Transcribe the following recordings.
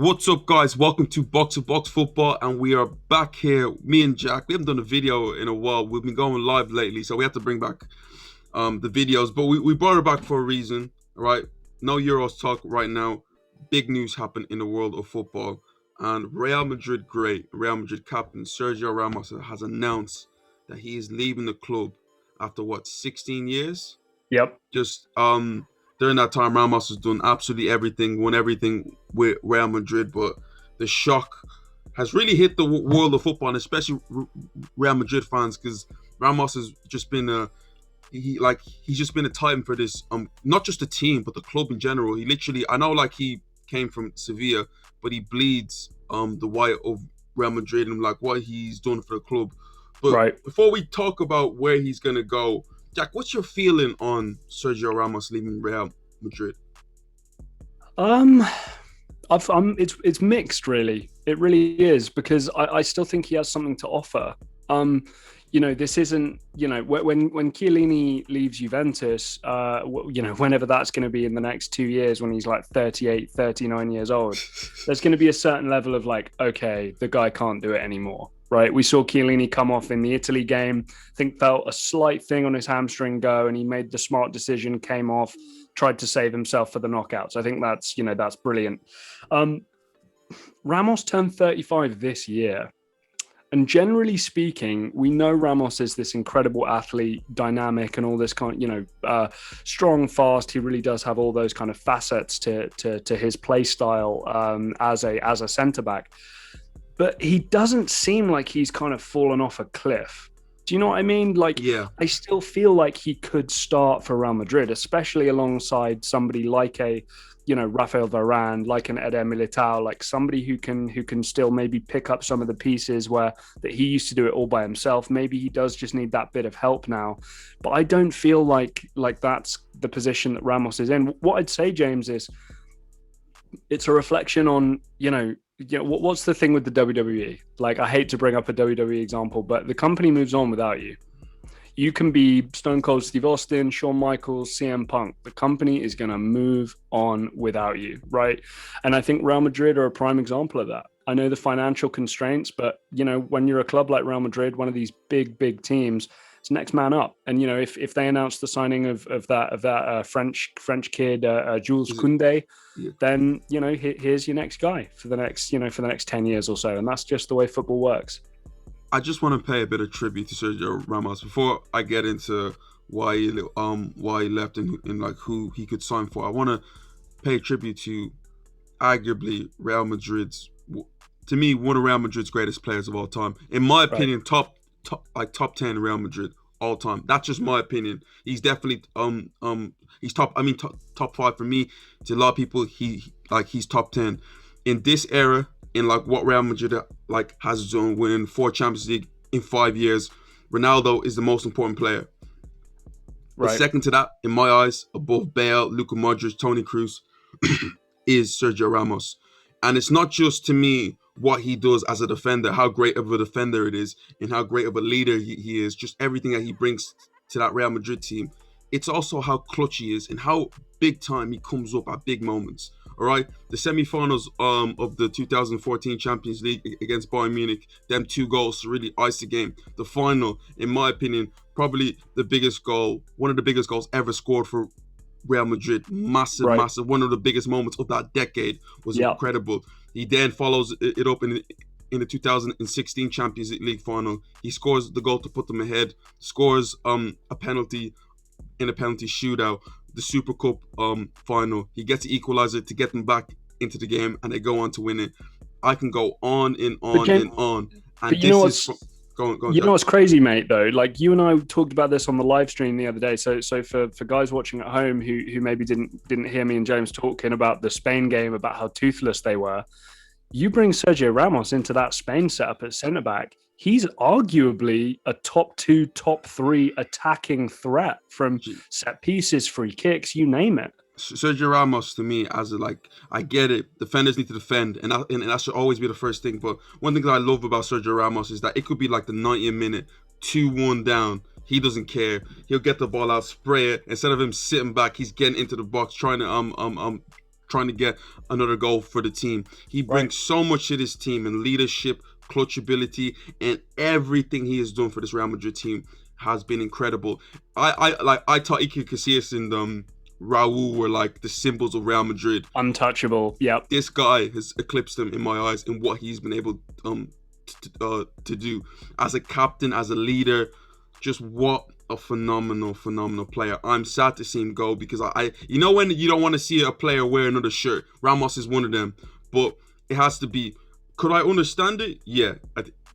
What's up, guys? Welcome to Box to Box Football, and we are back here. Me and Jack. We haven't done a video in a while. We've been going live lately, so we have to bring back the videos. But we brought it back for a reason, right? No Euros talk right now. Big news happened in the world of football, and Real Madrid Real Madrid captain Sergio Ramos has announced that he is leaving the club after 16 years. Yep. Just during that time, Ramos has done absolutely everything, won everything with Real Madrid. But the shock has really hit the world of football, and especially Real Madrid fans, because Ramos has just been he's just been a titan for this. Not just the team, but the club in general. He literally, I know, like, he came from Sevilla, but he bleeds the white of Real Madrid and like what he's done for the club. But right. Before we talk about where he's gonna go, Jack, what's your feeling on Sergio Ramos leaving Real Madrid? It's mixed, really. It really is, because I still think he has something to offer. This isn't, when Chiellini leaves Juventus, whenever that's going to be in the next 2 years, when he's like 38, 39 years old, there's going to be a certain level of like, okay, the guy can't do it anymore. Right, we saw Chiellini come off in the Italy game. I think felt a slight thing on his hamstring go, and he made the smart decision, came off, tried to save himself for the knockouts. I think that's brilliant. Ramos turned 35 this year, and generally speaking, we know Ramos is this incredible athlete, dynamic, and all this kind, strong, fast. He really does have all those kind of facets to his play style as a centre back. But he doesn't seem like he's kind of fallen off a cliff. Do you know what I mean? Like, yeah. I still feel like he could start for Real Madrid, especially alongside somebody like a, Rafael Varane, like an Eder Militao, like somebody who can still maybe pick up some of the pieces that he used to do it all by himself. Maybe he does just need that bit of help now. But I don't feel like that's the position that Ramos is in. What I'd say, James, is it's a reflection on, what's the thing with the WWE? Like, I hate to bring up a WWE example, but the company moves on without you. You can be Stone Cold Steve Austin, Shawn Michaels, CM Punk. The company is going to move on without you, right? And I think Real Madrid are a prime example of that. I know the financial constraints, but, when you're a club like Real Madrid, one of these big teams, it's next man up. And if they announce the signing of that French kid, Jules Koundé, then here's your next guy for the next 10 years or so. And that's just the way football works. I just want to pay a bit of tribute to Sergio Ramos before I get into why he left and like who he could sign for. I want to pay tribute to arguably Real Madrid's, to me, one of Real Madrid's greatest players of all time. In my opinion, top 10 Real Madrid all time. That's just my opinion. He's definitely he's top 5 for me. To a lot of people, he's top 10 in this era. In like what Real Madrid has done, winning 4 Champions League in 5 years, Ronaldo is the most important player. Right. The second to that, in my eyes, above Bale, Luka Modric, Toni Kroos, is Sergio Ramos. And it's not just, to me, what he does as a defender, how great of a defender it is, and how great of a leader he is, just everything that he brings to that Real Madrid team. It's also how clutch he is and how big time he comes up at big moments. All right, the semi-finals of the 2014 Champions League against Bayern Munich, them 2 goals to really ice the game. The final, in my opinion, probably the biggest goal, one of the biggest goals ever scored for Real Madrid. Massive. One of the biggest moments of that decade was incredible. He then follows it up in the 2016 Champions League final. He scores the goal to put them ahead, scores a penalty in a penalty shootout. The Super Cup final, he gets the equalizer to get them back into the game, and they go on to win it. I can go on and on and on. And but go on, what's crazy, mate, though? Like, you and I talked about this on the live stream the other day. So for guys watching at home who maybe didn't hear me and James talking about the Spain game, about how toothless they were, you bring Sergio Ramos into that Spain setup at centre back. He's arguably a top 2, top 3 attacking threat from set pieces, free kicks, you name it. Sergio Ramos, to me, I get it. Defenders need to defend, and that should always be the first thing. But one thing that I love about Sergio Ramos is that it could be like the 90th minute, 2-1 down. He doesn't care. He'll get the ball out, spray it. Instead of him sitting back, he's getting into the box, trying to trying to get another goal for the team. He brings so much to this team and leadership, clutch ability, and everything he has done for this Real Madrid team has been incredible. I thought Iker Casillas and Raul were like the symbols of Real Madrid. Untouchable. Yep. This guy has eclipsed them in my eyes in what he's been able to do as a captain, as a leader. Just what a phenomenal player. I'm sad to see him go because I you know when you don't want to see a player wear another shirt. Ramos is one of them, but it has to be. Could I understand it? Yeah.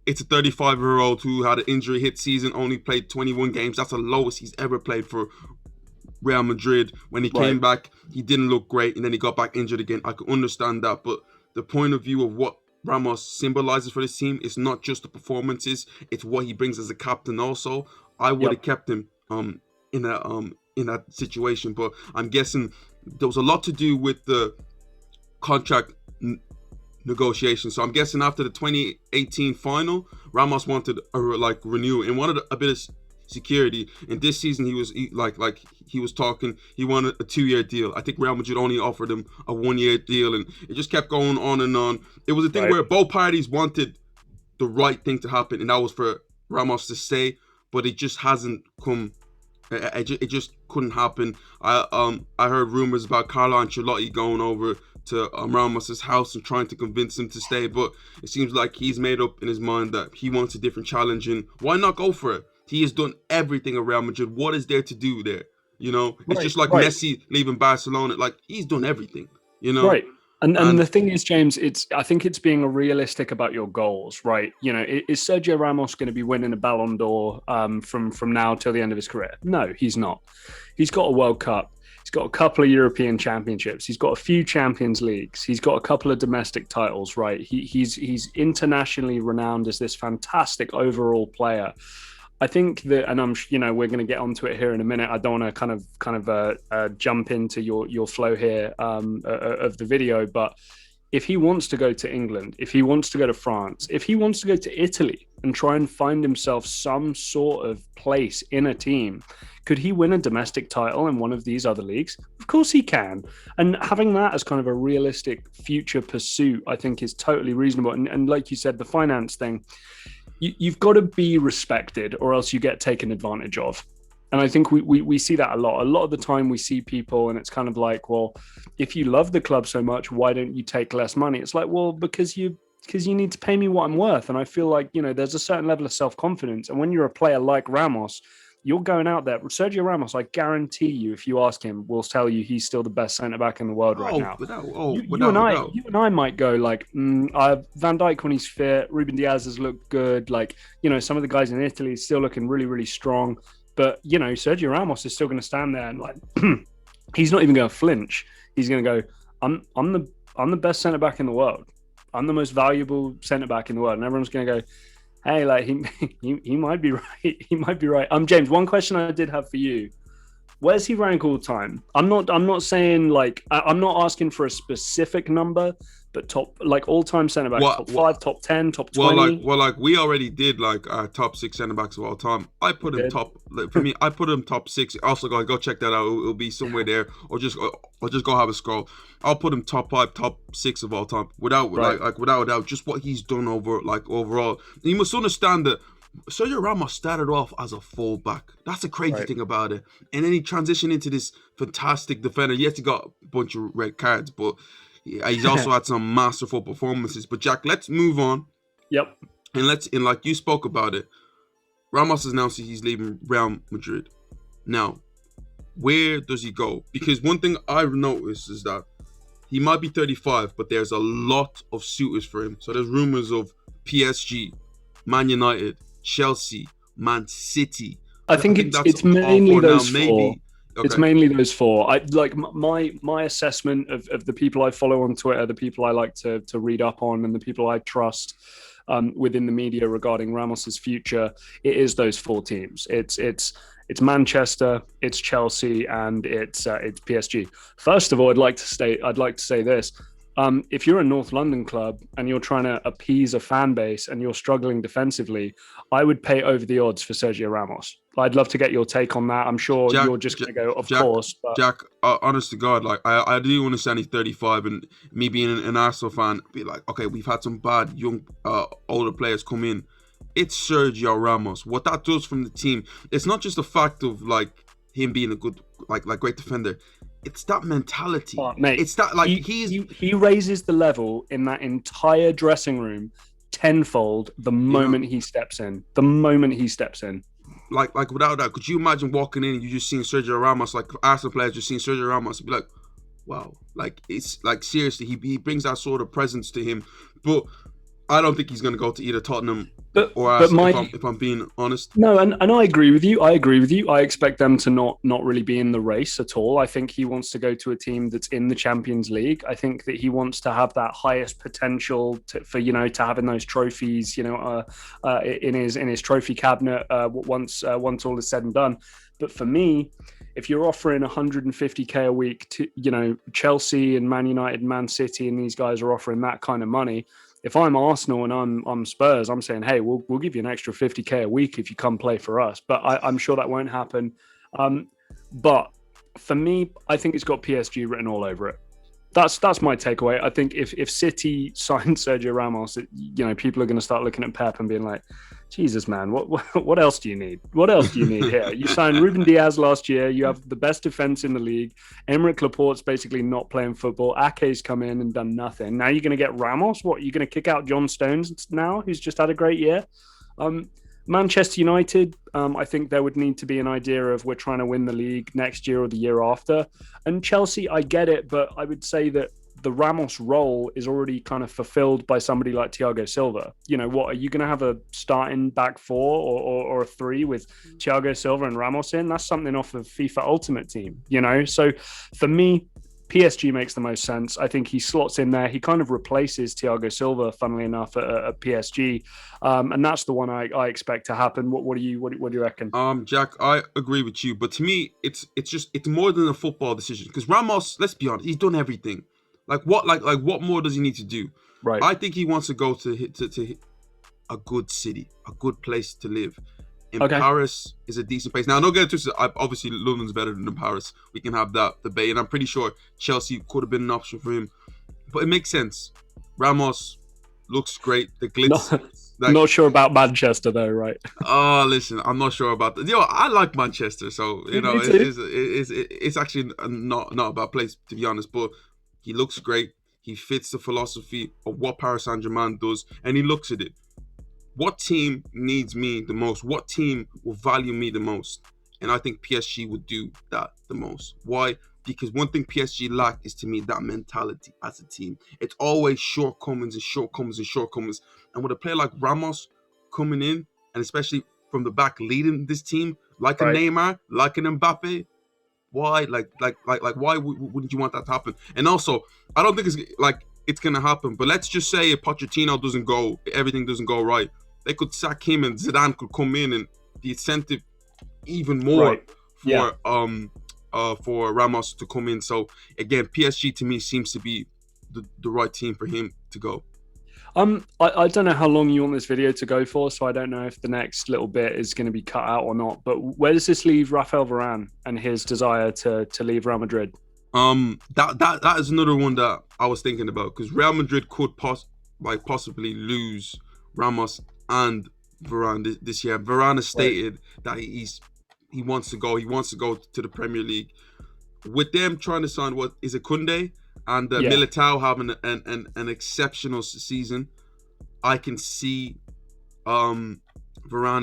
It's a 35-year-old who had an injury hit season, only played 21 games. That's the lowest he's ever played for Real Madrid. When he came back, he didn't look great, and then he got back injured again. I could understand that, but the point of view of what Ramos symbolizes for this team, it's not just the performances, it's what he brings as a captain also. I would have kept him in that situation, but I'm guessing there was a lot to do with the contract negotiation. So I'm guessing after the 2018 final, Ramos wanted a renewal and wanted a bit of security. And this season he was talking. He wanted a 2-year deal. I think Real Madrid only offered him a 1-year deal, and it just kept going on and on. It was a thing where both parties wanted the right thing to happen, and that was for Ramos to stay. But it just hasn't come. It just couldn't happen. I heard rumors about Carlo Ancelotti going over to Ramos's house and trying to convince him to stay, but it seems like he's made up in his mind that he wants a different challenge, and why not go for it? He has done everything at Real Madrid. What is there to do there? You know, it's just like Messi leaving Barcelona. Like, he's done everything, you know? Right. And the thing is, James, I think it's being realistic about your goals, right? You know, is Sergio Ramos going to be winning a Ballon d'Or from now till the end of his career? No, he's not. He's got a World Cup. He's got a couple of European championships. He's got a few Champions Leagues. He's got a couple of domestic titles, right? He's internationally renowned as this fantastic overall player. I think that, and we're going to get onto it here in a minute. I don't want to kind of jump into your flow here of the video, but if he wants to go to England, if he wants to go to France, if he wants to go to Italy and try and find himself some sort of place in a team, could he win a domestic title in one of these other leagues? Of course he can. And having that as kind of a realistic future pursuit, I think is totally reasonable. And like you said, the finance thing, you've got to be respected or else you get taken advantage of. And I think we see that a lot. A lot of the time we see people and it's kind of like, well, if you love the club so much, why don't you take less money? It's like, well, because you need to pay me what I'm worth. And I feel like, there's a certain level of self-confidence. And when you're a player like Ramos, you're going out there. Sergio Ramos, I guarantee you, if you ask him, will tell you he's still the best centre-back in the world right now. You and I might go like, Van Dijk when he's fit, Ruben Diaz has looked good. Like, some of the guys in Italy are still looking really, really strong. But, Sergio Ramos is still going to stand there and like, he's not even going to flinch. He's going to go, I'm the best centre-back in the world. I'm the most valuable centre-back in the world. And everyone's going to go, hey, like he might be right. He might be right. James, one question I did have for you. Where's he rank all time? I'm not saying like I'm not asking for a specific number, but top like all time centre back, top 5, top 10, top 20. Well, we already did like our top 6 centre backs of all time. I put him for me. I put him top 6. Also, guys, go check that out. It'll be somewhere there, or just go have a scroll. I'll put him top 5, top 6 of all time without a doubt. Just what he's done overall. You must understand that Sergio Ramos started off as a fullback. That's the crazy thing about it. And then he transitioned into this fantastic defender. Yes, he got a bunch of red cards, but he's also had some masterful performances. But Jack, let's move on. Yep. And like you spoke about it, Ramos has announced he's leaving Real Madrid. Now, where does he go? Because one thing I've noticed is that he might be 35, but there's a lot of suitors for him. So there's rumors of PSG, Man United, Chelsea, Man City. I think it's mainly those four. Okay. It's mainly those four. I like my assessment of the people I follow on Twitter, the people I like to read up on, and the people I trust within the media regarding Ramos's future. It is those four teams. It's Manchester, it's Chelsea, and it's PSG. First of all, I'd like to say this. If you're a North London club and you're trying to appease a fan base and you're struggling defensively, I would pay over the odds for Sergio Ramos. I'd love to get your take on that. I'm sure Jack, you're just Jack, going to go, of Jack, course, but Jack. Honest to God, like I do understand he's 35, and me being an Arsenal fan, be like, okay, we've had some bad young, older players come in. It's Sergio Ramos. What that does from the team, it's not just the fact of like him being a good, like great defender. It's that mentality. mate, It's that like he raises the level in that entire dressing room tenfold the moment he steps in. The moment he steps in. Like without that, could you imagine walking in and you just seeing Sergio Ramos, like Arsenal players just seeing Sergio Ramos and be like, wow, like it's like seriously, he brings that sort of presence to him. But I don't think he's going to go to either Tottenham or Arsenal, if I'm being honest. No, and I agree with you. I agree with you. I expect them to not really be in the race at all. I think he wants to go to a team that's in the Champions League. I think that he wants to have that highest potential to having those trophies, in his trophy cabinet once all is said and done. But for me, if you're offering 150k a week to, Chelsea and Man United, Man City, and these guys are offering that kind of money. If I'm Arsenal and I'm Spurs, I'm saying, hey, we'll give you an extra 50k a week if you come play for us. But I'm sure that won't happen. But for me, I think it's got PSG written all over it. That's my takeaway. I think if City signed Sergio Ramos, people are going to start looking at Pep and being like, Jesus, man, what else do you need? What else do you need here? You signed Ruben Diaz last year. You have the best defense in the league. Emerick Laporte's basically not playing football. Ake's come in and done nothing. Now you're going to get Ramos? What, you're going to kick out John Stones now, who's just had a great year? Manchester United, I think there would need to be an idea of we're trying to win the league next year or the year after. And Chelsea, I get it, but I would say that the Ramos role is already kind of fulfilled by somebody like Thiago Silva. What, are you going to have a starting back four or a three with Thiago Silva and Ramos in? That's something off of FIFA Ultimate Team, So for me, PSG makes the most sense. I think he slots in there. He kind of replaces Thiago Silva, funnily enough, at PSG, and that's the one I expect to happen. What do you reckon? Jack, I agree with you, but to me, it's more than a football decision because Ramos, let's be honest, he's done everything. Like what more does he need to do? Right. I think he wants to go to a good city, a good place to live. Paris is a decent place. Now, don't get twisted. Obviously, London's better than Paris. We can have that debate, and I'm pretty sure Chelsea could have been an option for him. But it makes sense. Ramos looks great. The glitz. Not sure about Manchester though, right? Oh, listen, I'm not sure about that. I like Manchester, so it's actually not a bad place to be honest. But he looks great. He fits the philosophy of what Paris Saint-Germain does, and he looks at it. What team needs me the most? What team will value me the most? And I think PSG would do that the most. Why? Because one thing PSG lack is, to me, that mentality as a team. It's always shortcomings and shortcomings and shortcomings. And with a player like Ramos coming in, and especially from the back leading this team, like a Neymar, like an Mbappe, why? Like why wouldn't you want that to happen? And also, I don't think it's gonna happen. But let's just say if Pochettino everything doesn't go right. They could sack him and Zidane could come in, and the incentive even more for Ramos to come in. So again, PSG to me seems to be the right team for him to go. I don't know how long you want this video to go for, so I don't know if the next little bit is going to be cut out or not. But where does this leave Raphael Varane and his desire to leave Real Madrid? That is another one that I was thinking about, because Real Madrid could possibly lose Ramos and Varane this year. Varane has stated that he wants to go. He wants to go to the Premier League. With them trying to sign Koundé and Militao having an exceptional season, I can see Varane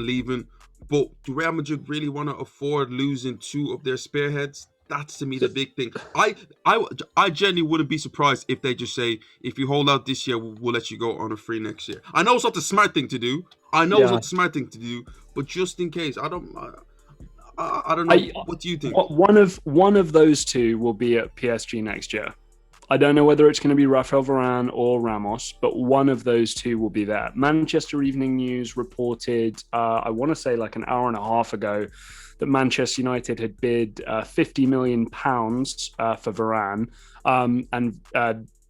leaving. But do Real Madrid really want to afford losing two of their spearheads? That's to me the big thing. I genuinely wouldn't be surprised if they just say, if you hold out this year, we'll let you go on a free next year. I know it's not the smart thing to do. But just in case, I don't know. What do you think? One of those two will be at PSG next year. I don't know whether it's going to be Raphael Varane or Ramos, but one of those two will be there. Manchester Evening News reported, I want to say like an hour and a half ago, that Manchester United had bid £50 million for Varane, and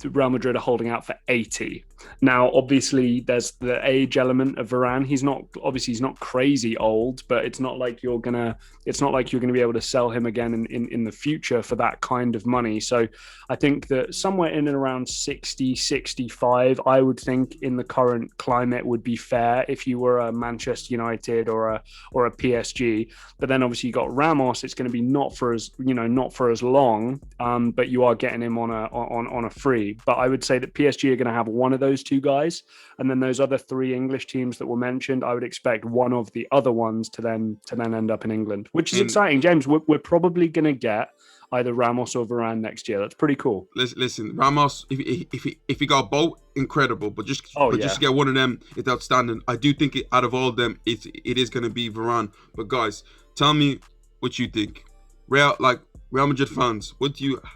Real Madrid are holding out for 80. Now, obviously, there's the age element of Varane. He's not crazy old, but it's not like you're gonna be able to sell him again in the future for that kind of money. So I think that somewhere in and around 60, 65, I would think in the current climate would be fair if you were a Manchester United or a PSG. But then obviously you got Ramos. It's going to be not for as long, but you are getting him on a free. But I would say that PSG are going to have one of those two guys, and then those other three English teams that were mentioned, I would expect one of the other ones to then end up in England, which is exciting. James, we're probably going to get either Ramos or Varane next year. That's pretty cool. Listen, Ramos, if he got both, incredible. But just to get one of them, it's outstanding. I do think out of all of them, it is going to be Varane. But guys, tell me what you think. Real Madrid fans,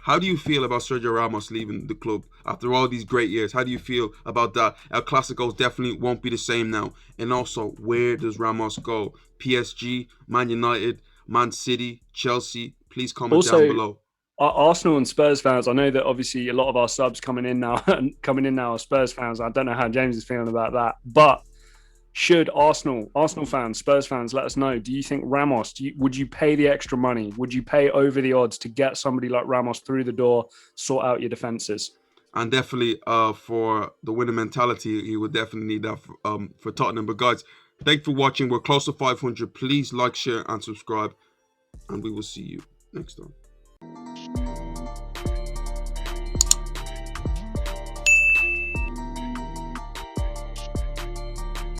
how do you feel about Sergio Ramos leaving the club after all these great years? How do you feel about that? El Clásicos definitely won't be the same now. And also, where does Ramos go? PSG, Man United, Man City, Chelsea? Please comment down below. Arsenal and Spurs fans, I know that obviously a lot of our subs coming in now are Spurs fans. I don't know how James is feeling about that, but should Arsenal fans, Spurs fans, let us know. Do you think Ramos, would you pay the extra money? Would you pay over the odds to get somebody like Ramos through the door, sort out your defenses? And definitely for the winning mentality, he would definitely need that for Tottenham. But guys, thanks for watching. We're close to 500. Please like, share, and subscribe. And we will see you next time.